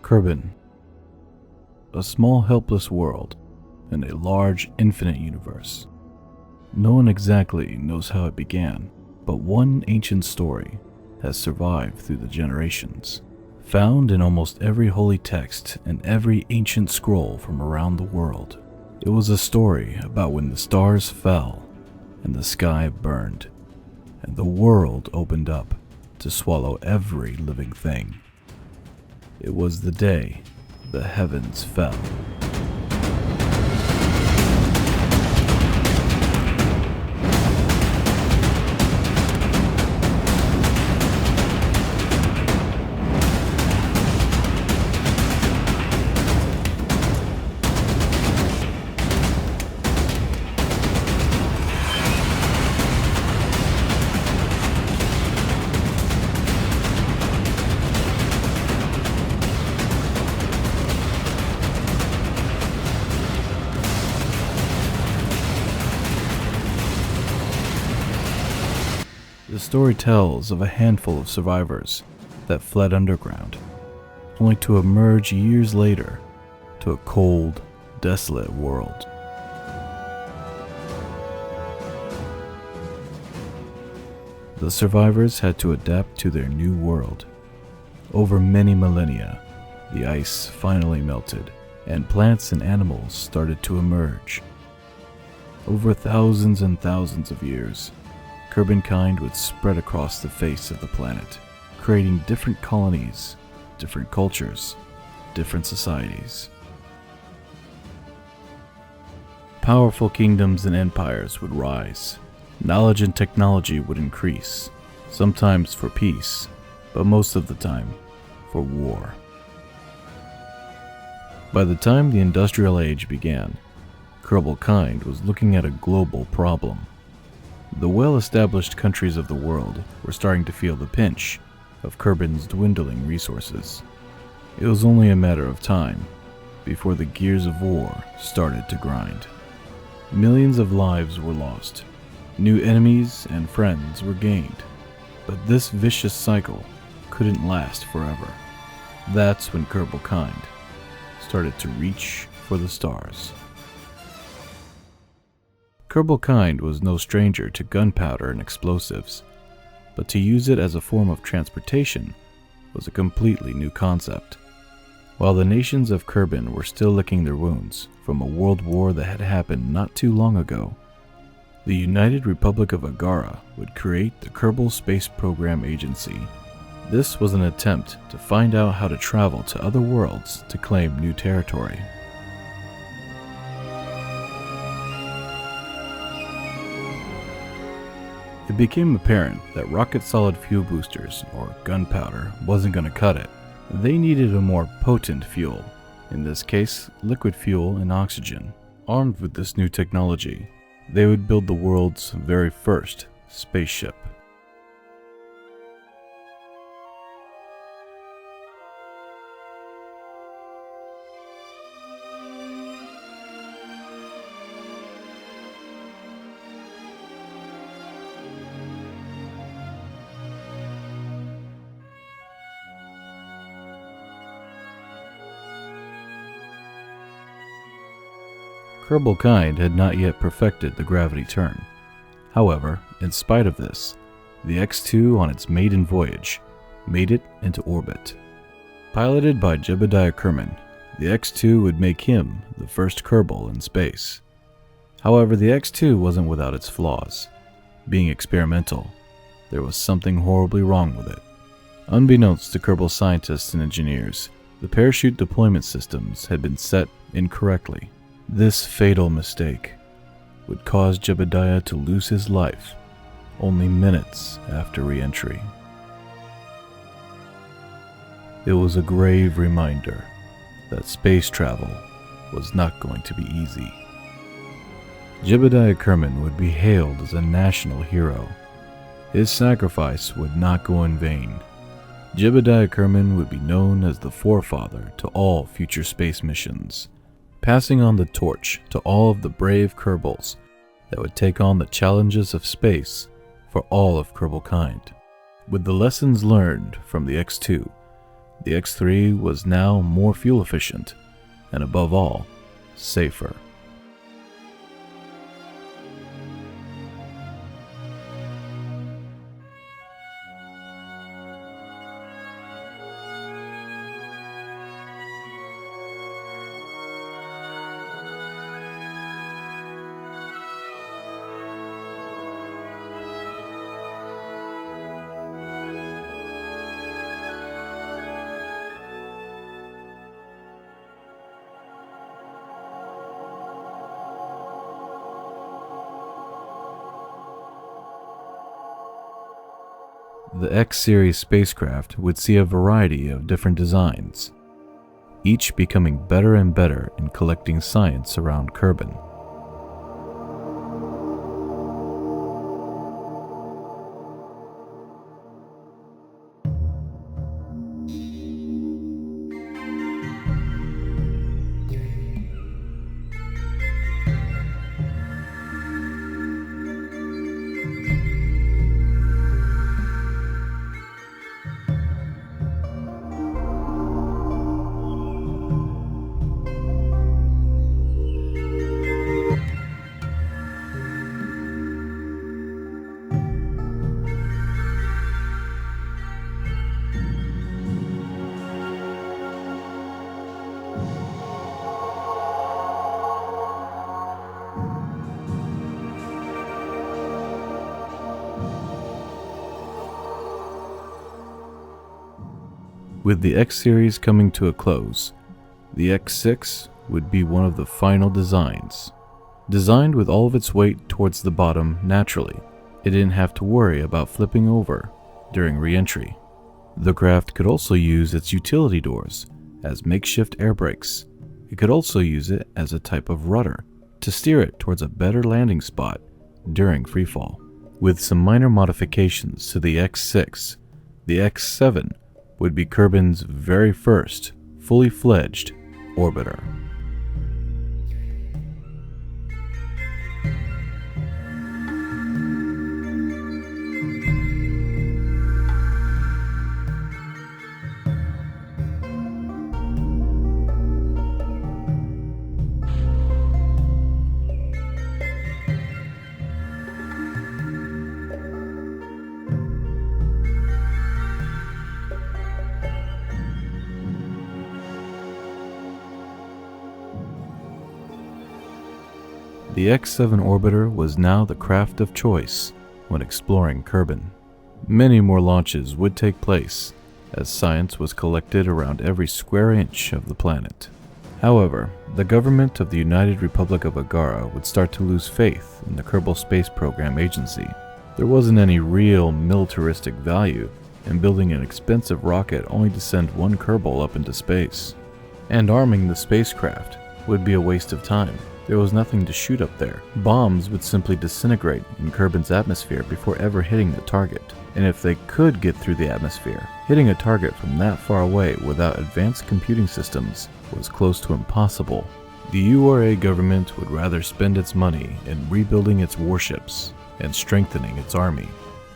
Kerbin, a small helpless world in a large infinite universe. No one exactly knows how it began, but one ancient story has survived through the generations. Found in almost every holy text and every ancient scroll from around the world, it was a story about when the stars fell and the sky burned, and the world opened up to swallow every living thing. It was the day the heavens fell. The story tells of a handful of survivors that fled underground, only to emerge years later to a cold, desolate world. The survivors had to adapt to their new world. Over many millennia, the ice finally melted, and plants and animals started to emerge. Over thousands and thousands of years, Kerbinkind would spread across the face of the planet, creating different colonies, different cultures, different societies. Powerful kingdoms and empires would rise. Knowledge and technology would increase, sometimes for peace, but most of the time for war. By the time the Industrial Age began, Kerbinkind was looking at a global problem. The well-established countries of the world were starting to feel the pinch of Kerbin's dwindling resources. It was only a matter of time before the gears of war started to grind. Millions of lives were lost. New enemies and friends were gained. But this vicious cycle couldn't last forever. That's when Kerbinkind started to reach for the stars. Kerbinkind was no stranger to gunpowder and explosives, but to use it as a form of transportation was a completely new concept. While the nations of Kerbin were still licking their wounds from a world war that had happened not too long ago, the United Republic of Agara would create the Kerbal Space Program Agency. This was an attempt to find out how to travel to other worlds to claim new territory. It became apparent that rocket solid fuel boosters, or gunpowder, wasn't going to cut it. They needed a more potent fuel, in this case liquid fuel and oxygen. Armed with this new technology, they would build the world's very first spaceship. Kerbinkind had not yet perfected the gravity turn. However, in spite of this, the X-2 on its maiden voyage made it into orbit. Piloted by Jebediah Kerman, the X-2 would make him the first Kerbal in space. However, the X-2 wasn't without its flaws. Being experimental, there was something horribly wrong with it. Unbeknownst to Kerbal scientists and engineers, the parachute deployment systems had been set incorrectly. This fatal mistake would cause Jebediah to lose his life only minutes after re-entry. It was a grave reminder that space travel was not going to be easy. Jebediah Kerman would be hailed as a national hero. His sacrifice would not go in vain. Jebediah Kerman would be known as the forefather to all future space missions, passing on the torch to all of the brave Kerbals that would take on the challenges of space for all of Kerbinkind. With the lessons learned from the X-2, The X3 was now more fuel efficient, and above all, safer. The X-series spacecraft would see a variety of different designs, each becoming better and better in collecting science around Kerbin. With the X-series coming to a close, the X6 would be one of the final designs. Designed with all of its weight towards the bottom naturally, it didn't have to worry about flipping over during re-entry. The craft could also use its utility doors as makeshift air brakes. It could also use it as a type of rudder to steer it towards a better landing spot during freefall. With some minor modifications to the X6, the X7 would be Kerbin's very first fully fledged orbiter. The X7 orbiter was now the craft of choice when exploring Kerbin. Many more launches would take place as science was collected around every square inch of the planet. However, the government of the United Republic of Agara would start to lose faith in the Kerbal Space Program Agency. There wasn't any real militaristic value in building an expensive rocket only to send one Kerbal up into space. And arming the spacecraft would be a waste of time. There was nothing to shoot up there. Bombs would simply disintegrate in Kerbin's atmosphere before ever hitting the target. And if they could get through the atmosphere, hitting a target from that far away without advanced computing systems was close to impossible. The URA government would rather spend its money in rebuilding its warships and strengthening its army.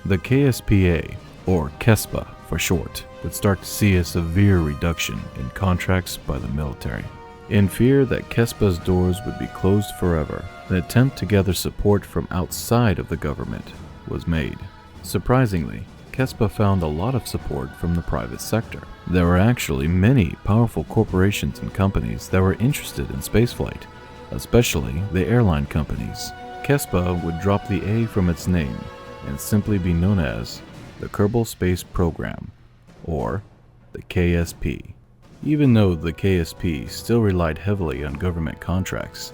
The KSPA, or KESPA for short, would start to see a severe reduction in contracts by the military. In fear that KESPA's doors would be closed forever, an attempt to gather support from outside of the government was made. Surprisingly, KESPA found a lot of support from the private sector. There were actually many powerful corporations and companies that were interested in spaceflight, especially the airline companies. KESPA would drop the A from its name and simply be known as the Kerbal Space Program, or the KSP. Even though the KSP still relied heavily on government contracts,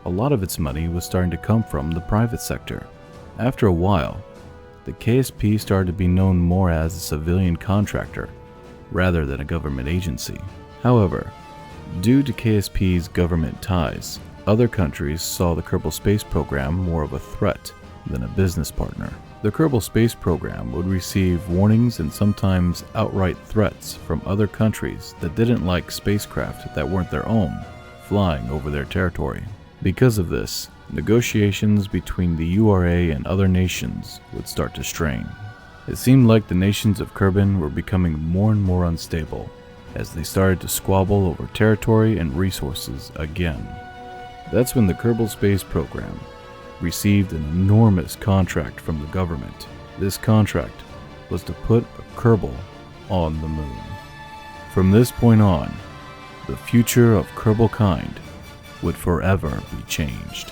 a lot of its money was starting to come from the private sector. After a while, the KSP started to be known more as a civilian contractor rather than a government agency. However, due to KSP's government ties, other countries saw the Kerbal Space Program more of a threat than a business partner. The Kerbal Space Program would receive warnings and sometimes outright threats from other countries that didn't like spacecraft that weren't their own flying over their territory. Because of this, negotiations between the URA and other nations would start to strain. It seemed like the nations of Kerbin were becoming more and more unstable, as they started to squabble over territory and resources again. That's when the Kerbal Space Program received an enormous contract from the government. This contract was to put a Kerbal on the moon. From this point on, the future of Kerbal kind would forever be changed.